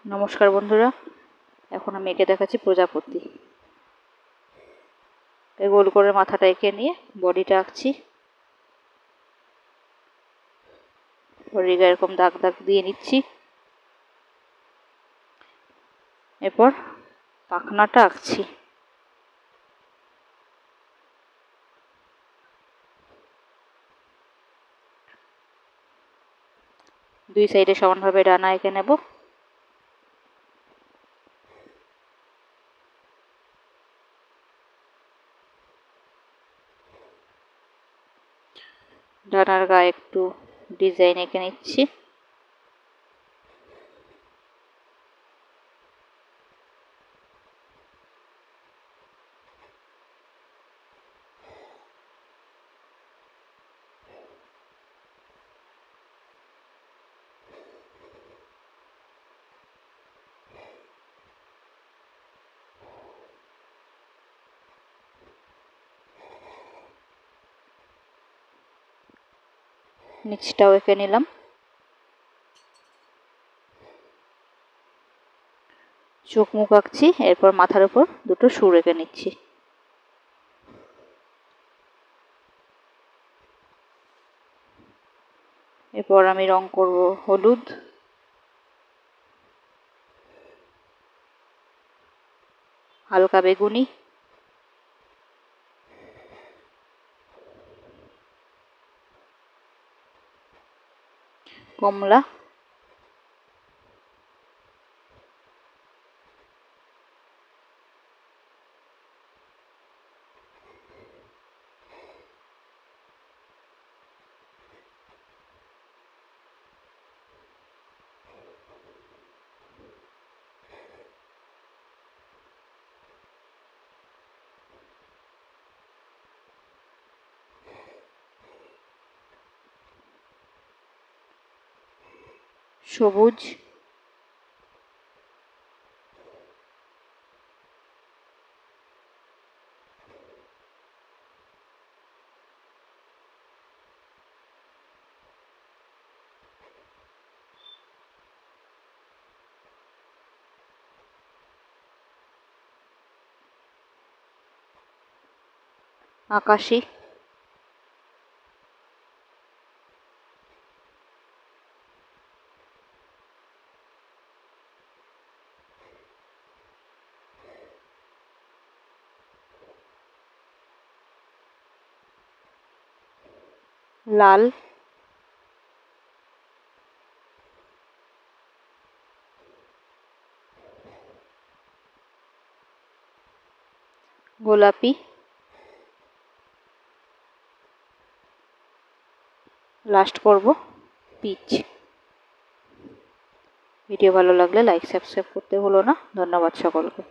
নমস্কার বন্ধুরা, এখন আমি এঁকে দেখাচ্ছি প্রজাপতি। গোল করে মাথাটা এঁকে নিয়ে বডিটা আঁকছি। বডির গায়ে এরকম দাগ দাগ দিয়ে নিচ্ছি। এরপর পাখনাটা আঁকছি। দুই সাইডে সমানভাবে ডানা এঁকে নেব। ডানার গায়ে একটু ডিজাইন এঁকে নিচ্ছি। নিচটাও এঁকে নিলাম। চোখ মুখ আঁকছি, এরপর মাথার উপর দুটো সুর এঁকে নিচ্ছি। এরপর আমি রং করব হলুদ, হালকা বেগুনি, কমলা, সবুজ, আকাশি, লাল, গোলাপি, লাস্ট করব পিচ। ভিডিও ভালো লাগলে লাইক সাবস্ক্রাইব করতে ভুলো না। ধন্যবাদ সকলকে।